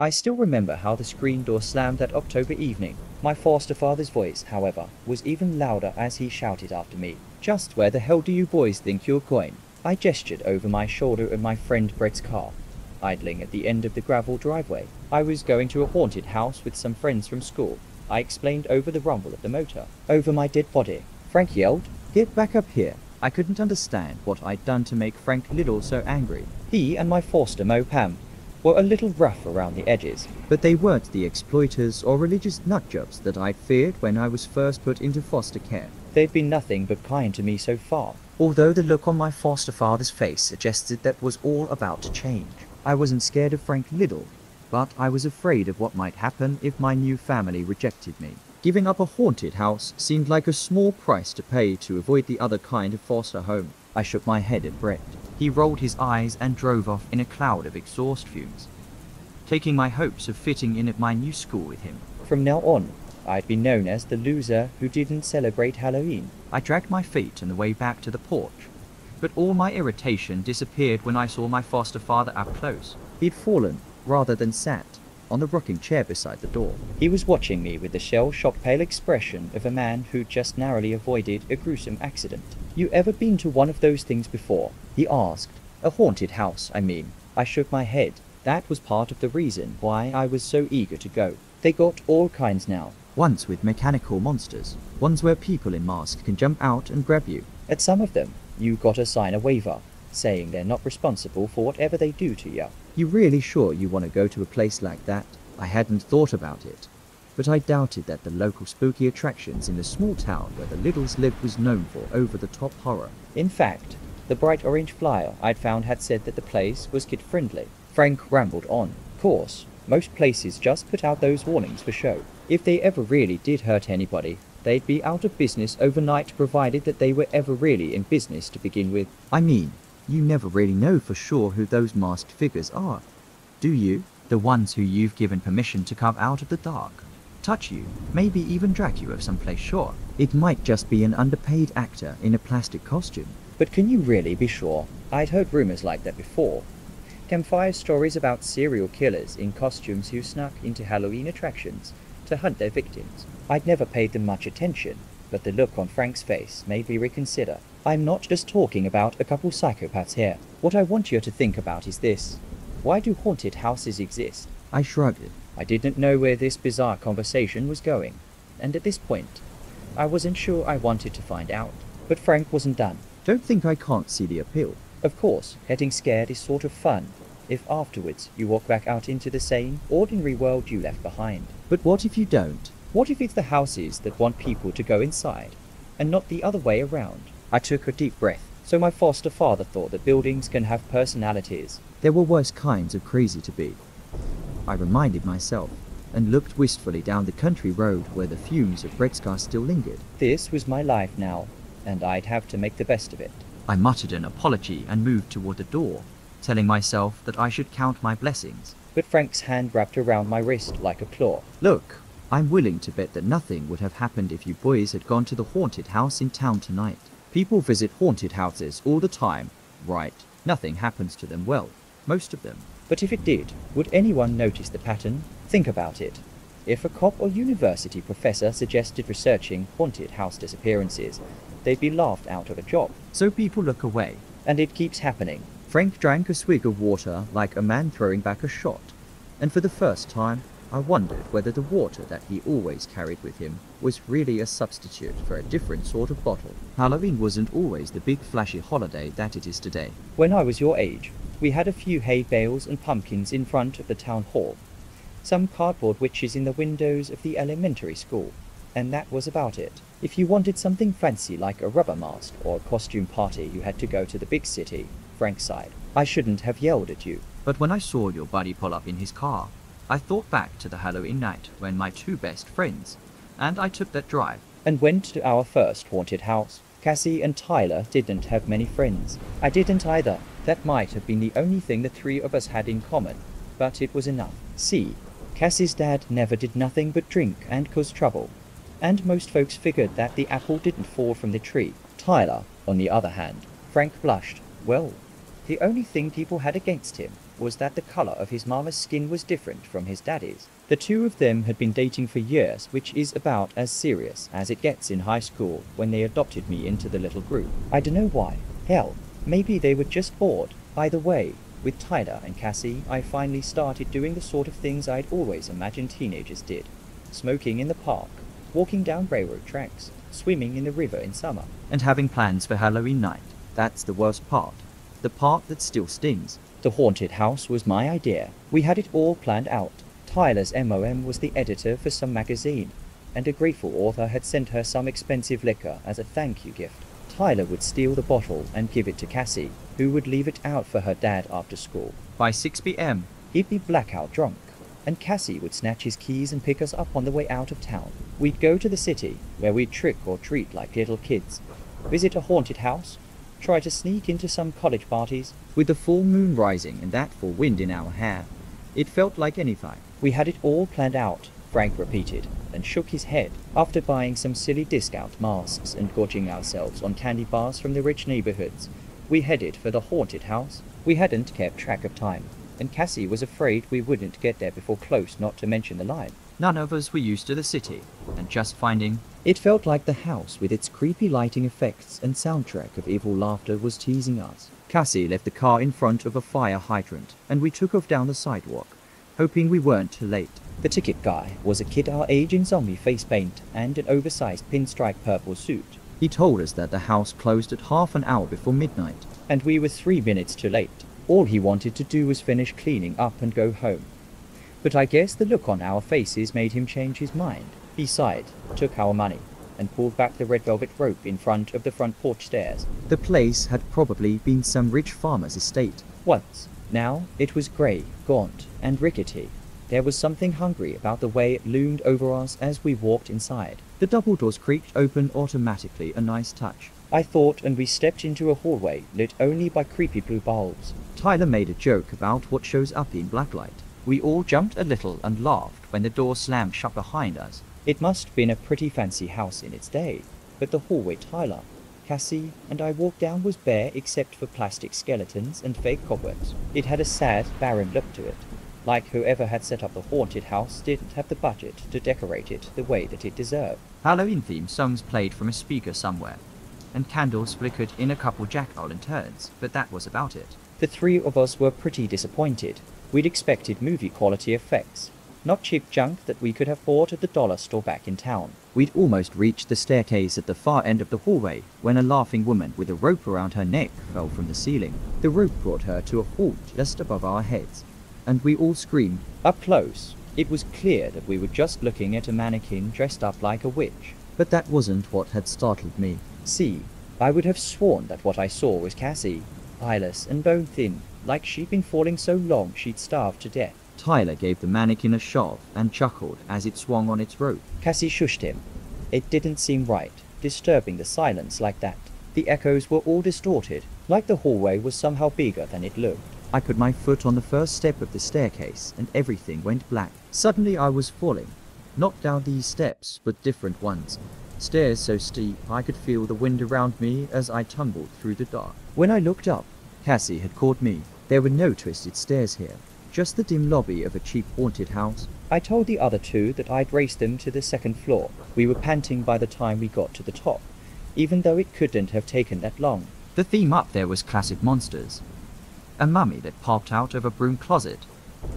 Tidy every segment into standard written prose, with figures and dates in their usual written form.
I still remember how the screen door slammed that October evening. My foster father's voice, however, was even louder as he shouted after me. "Just where the hell do you boys think you're going?" I gestured over my shoulder at my friend Brett's car, idling at the end of the gravel driveway. "I was going to a haunted house with some friends from school," I explained over the rumble of the motor. "Over my dead body," Frank yelled. "Get back up here." I couldn't understand what I'd done to make Frank Little so angry. He and my foster Mo Pam were a little rough around the edges, but they weren't the exploiters or religious nutjobs that I'd feared when I was first put into foster care. They'd been nothing but kind to me so far, although the look on my foster father's face suggested that was all about to change. I wasn't scared of Frank Little, but I was afraid of what might happen if my new family rejected me. Giving up a haunted house seemed like a small price to pay to avoid the other kind of foster home. I shook my head at Brett. He rolled his eyes and drove off in a cloud of exhaust fumes, taking my hopes of fitting in at my new school with him. From now on, I'd be known as the loser who didn't celebrate Halloween. I dragged my feet on the way back to the porch, but all my irritation disappeared when I saw my foster father up close. He'd fallen, rather than sat, on the rocking chair beside the door. He was watching me with the shell-shocked pale expression of a man who just narrowly avoided a gruesome accident. "You ever been to one of those things before?" he asked. "A haunted house, I mean." I shook my head. That was part of the reason why I was so eager to go. They got all kinds now. Ones with mechanical monsters. Ones where people in masks can jump out and grab you. At some of them, you gotta sign a waiver, saying they're not responsible for whatever they do to you. You really sure you want to go to a place like that? I hadn't thought about it, but I doubted that the local spooky attractions in the small town where the Littles lived was known for over-the-top horror. In fact, the bright orange flyer I'd found had said that the place was kid-friendly. Frank rambled on. Of course, most places just put out those warnings for show. If they ever really did hurt anybody, they'd be out of business overnight, provided that they were ever really in business to begin with. I mean, you never really know for sure who those masked figures are, do you? The ones who you've given permission to come out of the dark, touch you, maybe even drag you of someplace sure. It might just be an underpaid actor in a plastic costume. But can you really be sure? I'd heard rumors like that before. Campfire stories about serial killers in costumes who snuck into Halloween attractions to hunt their victims. I'd never paid them much attention, but the look on Frank's face made me reconsider. I'm not just talking about a couple psychopaths here. What I want you to think about is this. Why do haunted houses exist? I shrugged. I didn't know where this bizarre conversation was going, and at this point, I wasn't sure I wanted to find out. But Frank wasn't done. Don't think I can't see the appeal. Of course, getting scared is sort of fun, if afterwards you walk back out into the same, ordinary world you left behind. But what if you don't? What if it's the houses that want people to go inside, and not the other way around? I took a deep breath. So my foster father thought that buildings can have personalities. There were worse kinds of crazy to be, I reminded myself, and looked wistfully down the country road where the fumes of Brett's car still lingered. This was my life now, and I'd have to make the best of it. I muttered an apology and moved toward the door, telling myself that I should count my blessings. But Frank's hand wrapped around my wrist like a claw. Look, I'm willing to bet that nothing would have happened if you boys had gone to the haunted house in town tonight. People visit haunted houses all the time, right? Nothing happens to them, well, most of them. But if it did, would anyone notice the pattern? Think about it. If a cop or university professor suggested researching haunted house disappearances, they'd be laughed out of a job. So people look away, and it keeps happening. Frank drank a swig of water like a man throwing back a shot, and for the first time, I wondered whether the water that he always carried with him was really a substitute for a different sort of bottle. Halloween wasn't always the big flashy holiday that it is today. When I was your age, we had a few hay bales and pumpkins in front of the town hall, some cardboard witches in the windows of the elementary school, and that was about it. If you wanted something fancy like a rubber mask or a costume party, you had to go to the big city. Frank sighed. I shouldn't have yelled at you. But when I saw your buddy pull up in his car, I thought back to the Halloween night when my two best friends and I took that drive and went to our first haunted house. Cassie and Tyler didn't have many friends. I didn't either. That might have been the only thing the three of us had in common, but it was enough. See, Cassie's dad never did nothing but drink and cause trouble, and most folks figured that the apple didn't fall from the tree. Tyler, on the other hand, Frank blushed. Well, the only thing people had against him was that the color of his mama's skin was different from his daddy's. The two of them had been dating for years, which is about as serious as it gets in high school when they adopted me into the little group. I don't know why. Hell, maybe they were just bored. Either way, with Tyler and Cassie, I finally started doing the sort of things I'd always imagined teenagers did. Smoking in the park, walking down railroad tracks, swimming in the river in summer, and having plans for Halloween night. That's the worst part. The part that still stings. The haunted house was my idea. We had it all planned out. Tyler's MOM was the editor for some magazine, and a grateful author had sent her some expensive liquor as a thank you gift. Tyler would steal the bottle and give it to Cassie, who would leave it out for her dad after school. By 6 p.m., he'd be blackout drunk, and Cassie would snatch his keys and pick us up on the way out of town. We'd go to the city, where we'd trick or treat like little kids, visit a haunted house, try to sneak into some college parties. With the full moon rising and that full wind in our hair, it felt like anything. We had it all planned out, Frank repeated, and shook his head. After buying some silly discount masks and gorging ourselves on candy bars from the rich neighborhoods, we headed for the haunted house. We hadn't kept track of time, and Cassie was afraid we wouldn't get there before close, not to mention the line. None of us were used to the city, and just finding it felt like the house with its creepy lighting effects and soundtrack of evil laughter was teasing us. Cassie left the car in front of a fire hydrant, and we took off down the sidewalk, hoping we weren't too late. The ticket guy was a kid our age in zombie face paint and an oversized pinstripe purple suit. He told us that the house closed at half an hour before midnight, and we were 3 minutes too late. All he wanted to do was finish cleaning up and go home. But I guess the look on our faces made him change his mind. He sighed, took our money, and pulled back the red velvet rope in front of the front porch stairs. The place had probably been some rich farmer's estate once. Now it was grey, gaunt, and rickety. There was something hungry about the way it loomed over us as we walked inside. The double doors creaked open automatically, a nice touch, I thought, and we stepped into a hallway lit only by creepy blue bulbs. Tyler made a joke about what shows up in blacklight. We all jumped a little and laughed when the door slammed shut behind us. It must have been a pretty fancy house in its day, but the hallway Tyler, Cassie, and I walked down was bare except for plastic skeletons and fake cobwebs. It had a sad, barren look to it, like whoever had set up the haunted house didn't have the budget to decorate it the way that it deserved. Halloween-themed songs played from a speaker somewhere, and candles flickered in a couple jack-o'-lanterns, but that was about it. The three of us were pretty disappointed. We'd expected movie-quality effects, not cheap junk that we could have bought at the dollar store back in town. We'd almost reached the staircase at the far end of the hallway when a laughing woman with a rope around her neck fell from the ceiling. The rope brought her to a halt just above our heads, and we all screamed. Up close, it was clear that we were just looking at a mannequin dressed up like a witch. But that wasn't what had startled me. See, I would have sworn that what I saw was Cassie, eyeless and bone-thin, like she'd been falling so long she'd starved to death. Tyler gave the mannequin a shove and chuckled as it swung on its rope. Cassie shushed him. It didn't seem right, disturbing the silence like that. The echoes were all distorted, like the hallway was somehow bigger than it looked. I put my foot on the first step of the staircase and everything went black. Suddenly I was falling. Not down these steps, but different ones. Stairs so steep I could feel the wind around me as I tumbled through the dark. When I looked up, Cassie had caught me. There were no twisted stairs here, just the dim lobby of a cheap haunted house. I told the other two that I'd race them to the second floor. We were panting by the time we got to the top, even though it couldn't have taken that long. The theme up there was classic monsters. A mummy that popped out of a broom closet,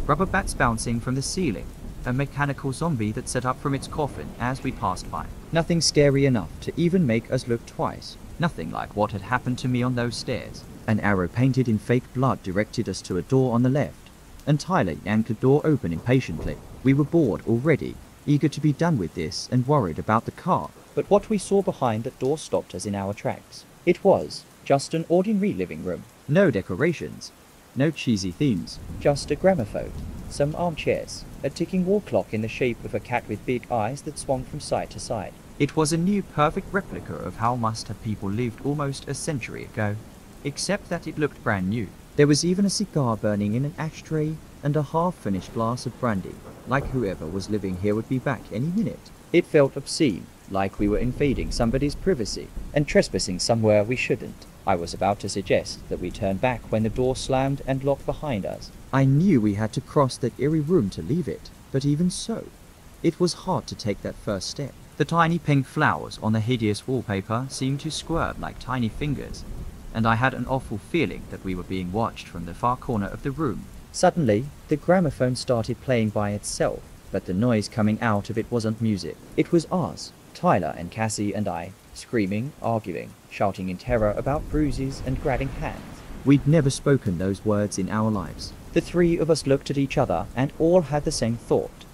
rubber bats bouncing from the ceiling, a mechanical zombie that set up from its coffin as we passed by. Nothing scary enough to even make us look twice. Nothing like what had happened to me on those stairs. An arrow painted in fake blood directed us to a door on the left, and Tyler yanked the door open impatiently. We were bored already, eager to be done with this and worried about the car. But what we saw behind that door stopped us in our tracks. It was just an ordinary living room. No decorations, no cheesy themes, just a gramophone, some armchairs, a ticking wall clock in the shape of a cat with big eyes that swung from side to side. It was a new perfect replica of how must have people lived almost a century ago, except that it looked brand new. There was even a cigar burning in an ashtray and a half-finished glass of brandy, like whoever was living here would be back any minute. It felt obscene, like we were invading somebody's privacy and trespassing somewhere we shouldn't. I was about to suggest that we turn back when the door slammed and locked behind us, I knew we had to cross that eerie room to leave it, but even so, it was hard to take that first step. The tiny pink flowers on the hideous wallpaper seemed to squirt like tiny fingers, and I had an awful feeling that we were being watched from the far corner of the room. Suddenly, the gramophone started playing by itself, but the noise coming out of it wasn't music. It was us, Tyler and Cassie and I, screaming, arguing, shouting in terror about bruises and grabbing hands. We'd never spoken those words in our lives. The three of us looked at each other and all had the same thought.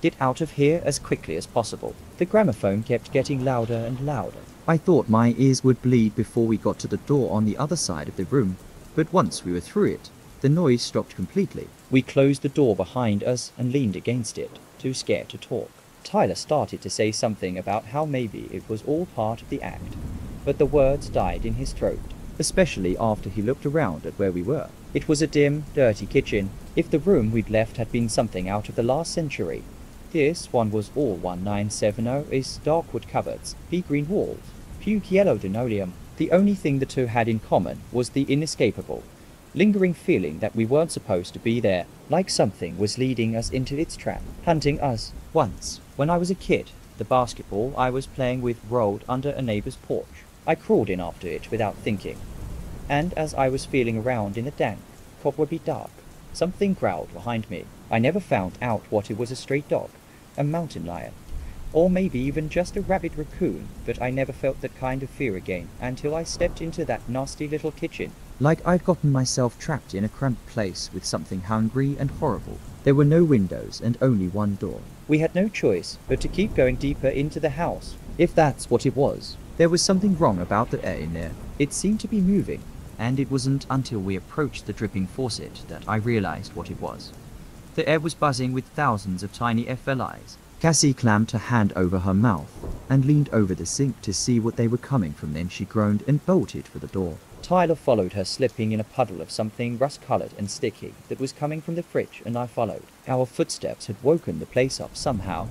Get out of here as quickly as possible. The gramophone kept getting louder and louder. I thought my ears would bleed before we got to the door on the other side of the room, but once we were through it, the noise stopped completely. We closed the door behind us and leaned against it, too scared to talk. Tyler started to say something about how maybe it was all part of the act, but the words died in his throat, especially after he looked around at where we were. It was a dim, dirty kitchen. If the room we'd left had been something out of the last century, this one was all 1970 is dark wood cupboards, pea green walls, puke yellow linoleum. The only thing the two had in common was the inescapable, lingering feeling that we weren't supposed to be there, like something was leading us into its trap, hunting us. Once, when I was a kid, the basketball I was playing with rolled under a neighbor's porch. I crawled in after it without thinking, and as I was feeling around in the dank, cobwebby dark, something growled behind me. I never found out what it was, a stray dog, a mountain lion, or maybe even just a rabid raccoon, but I never felt that kind of fear again until I stepped into that nasty little kitchen. Like I'd gotten myself trapped in a cramped place with something hungry and horrible. There were no windows and only one door. We had no choice but to keep going deeper into the house. If that's what it was, there was something wrong about the air in there. It seemed to be moving, and it wasn't until we approached the dripping faucet that I realized what it was. The air was buzzing with thousands of tiny FLIs. Cassie clamped her hand over her mouth and leaned over the sink to see what they were coming from. Then she groaned and bolted for the door. Tyler followed her, slipping in a puddle of something rust-colored and sticky that was coming from the fridge, and I followed. Our footsteps had woken the place up somehow.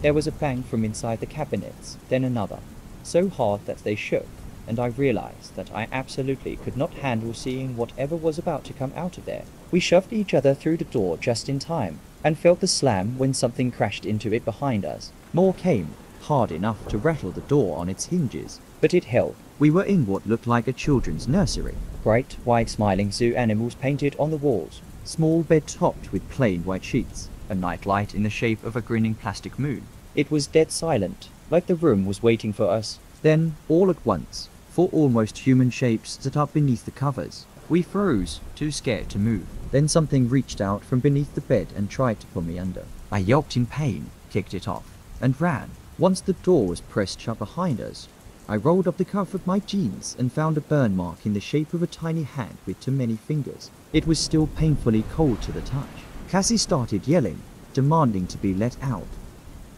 There was a bang from inside the cabinets, then another, so hard that they shook, and I realized that I absolutely could not handle seeing whatever was about to come out of there. We shoved each other through the door just in time, and felt the slam when something crashed into it behind us. More came, hard enough to rattle the door on its hinges, but it held. We were in what looked like a children's nursery. Bright, white smiling zoo animals painted on the walls, small bed topped with plain white sheets, a night light in the shape of a grinning plastic moon. It was dead silent, like the room was waiting for us. Then, all at once, four almost human shapes stood up beneath the covers. We froze, too scared to move. Then something reached out from beneath the bed and tried to pull me under. I yelped in pain, kicked it off, and ran. Once the door was pressed shut behind us, I rolled up the cuff of my jeans and found a burn mark in the shape of a tiny hand with too many fingers. It was still painfully cold to the touch. Cassie started yelling, demanding to be let out,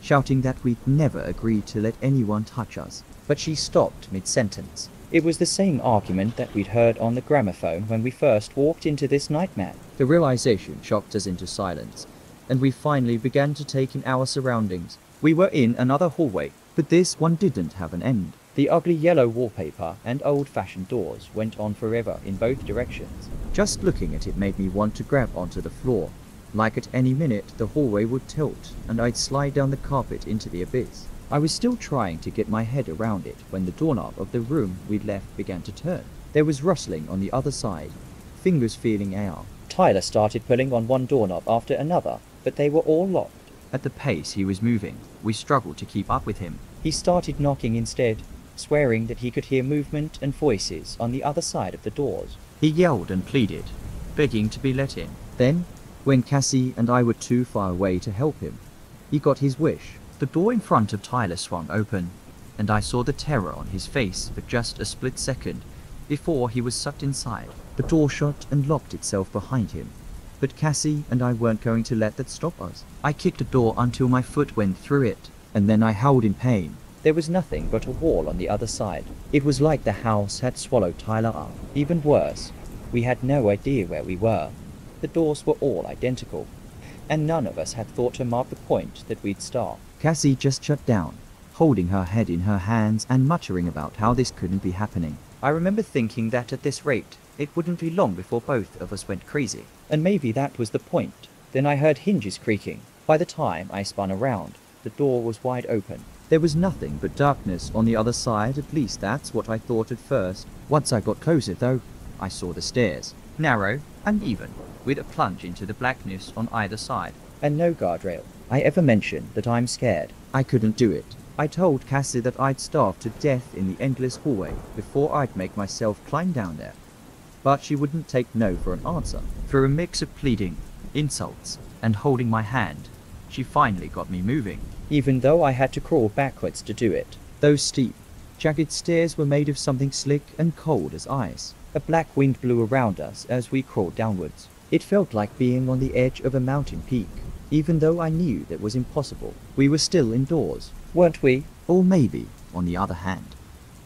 shouting that we'd never agreed to let anyone touch us. But she stopped mid-sentence. It was the same argument that we'd heard on the gramophone when we first walked into this nightmare. The realization shocked us into silence, and we finally began to take in our surroundings. We were in another hallway, but this one didn't have an end. The ugly yellow wallpaper and old-fashioned doors went on forever in both directions. Just looking at it made me want to grab onto the floor. Like at any minute, the hallway would tilt, and I'd slide down the carpet into the abyss. I was still trying to get my head around it when the doorknob of the room we'd left began to turn. There was rustling on the other side, fingers feeling air. Tyler started pulling on one doorknob after another, but they were all locked. At the pace he was moving, we struggled to keep up with him. He started knocking instead, swearing that he could hear movement and voices on the other side of the doors. He yelled and pleaded, begging to be let in. Then, when Cassie and I were too far away to help him, he got his wish. The door in front of Tyler swung open, and I saw the terror on his face for just a split second before he was sucked inside. The door shut and locked itself behind him, but Cassie and I weren't going to let that stop us. I kicked the door until my foot went through it, and then I howled in pain. There was nothing but a wall on the other side. It was like the house had swallowed Tyler up. Even worse, we had no idea where we were. The doors were all identical, and none of us had thought to mark the point that we'd start. Cassie just shut down, holding her head in her hands and muttering about how this couldn't be happening. I remember thinking that at this rate, it wouldn't be long before both of us went crazy. And maybe that was the point. Then I heard hinges creaking. By the time I spun around, the door was wide open. There was nothing but darkness on the other side, at least that's what I thought at first. Once I got closer though, I saw the stairs. Narrow, uneven, with a plunge into the blackness on either side. And no guardrail. I ever mentioned that I'm scared. I couldn't do it. I told Cassie that I'd starve to death in the endless hallway before I'd make myself climb down there. But she wouldn't take no for an answer. Through a mix of pleading, insults, and holding my hand, she finally got me moving, even though I had to crawl backwards to do it. Those steep, jagged stairs were made of something slick and cold as ice. A black wind blew around us as we crawled downwards. It felt like being on the edge of a mountain peak. Even though I knew that was impossible, we were still indoors, weren't we? Or maybe, on the other hand,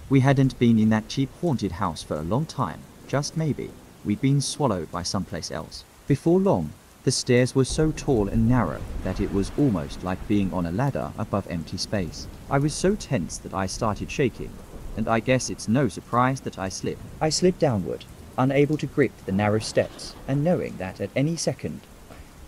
we hadn't been in that cheap haunted house for a long time. Just maybe, we'd been swallowed by someplace else. Before long, the stairs were so tall and narrow that it was almost like being on a ladder above empty space. I was so tense that I started shaking, and I guess it's no surprise that I slipped. I slid downward, unable to grip the narrow steps, and knowing that at any second,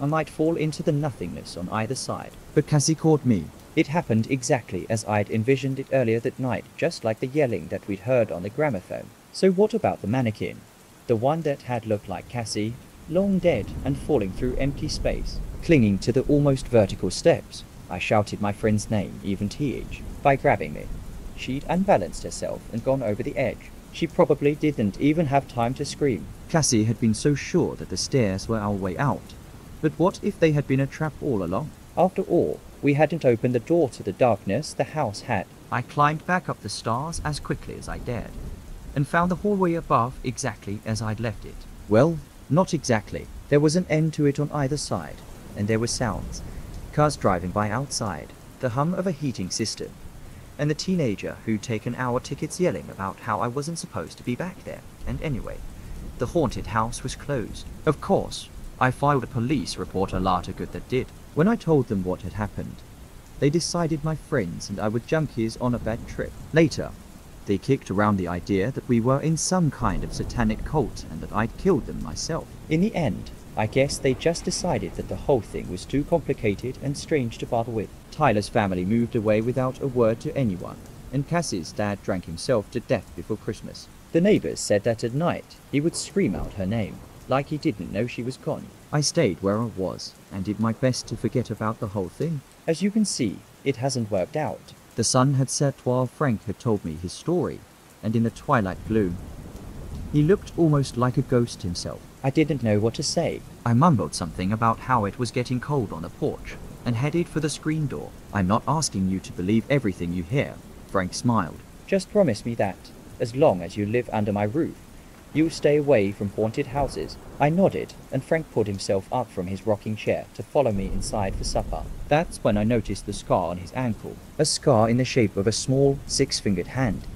I might fall into the nothingness on either side. But Cassie caught me. It happened exactly as I'd envisioned it earlier that night, just like the yelling that we'd heard on the gramophone. So what about the mannequin? The one that had looked like Cassie, long dead and falling through empty space, clinging to the almost vertical steps. I shouted my friend's name, even TH, by grabbing me. She'd unbalanced herself and gone over the edge. She probably didn't even have time to scream. Cassie had been so sure that the stairs were our way out. But what if they had been a trap all along? After all, we hadn't opened the door to the darkness, the house had. I climbed back up the stairs as quickly as I dared, and found the hallway above exactly as I'd left it. Well, not exactly. There was an end to it on either side, and there were sounds. Cars driving by outside, the hum of a heating system, and the teenager who'd taken our tickets yelling about how I wasn't supposed to be back there. And anyway, the haunted house was closed. Of course, I filed a police report a lot of good that did. When I told them what had happened, they decided my friends and I were junkies on a bad trip. Later, they kicked around the idea that we were in some kind of satanic cult and that I'd killed them myself. In the end, I guess they just decided that the whole thing was too complicated and strange to bother with. Tyler's family moved away without a word to anyone, and Cassie's dad drank himself to death before Christmas. The neighbors said that at night he would scream out her name, like he didn't know she was gone. I stayed where I was and did my best to forget about the whole thing. As you can see, it hasn't worked out. The sun had set while Frank had told me his story, and in the twilight gloom, he looked almost like a ghost himself. I didn't know what to say. I mumbled something about how it was getting cold on the porch, and headed for the screen door. I'm not asking you to believe everything you hear, Frank smiled. Just promise me that, as long as you live under my roof, you stay away from haunted houses. I nodded, and Frank pulled himself up from his rocking chair to follow me inside for supper. That's when I noticed the scar on his ankle, a scar in the shape of a small, six-fingered hand.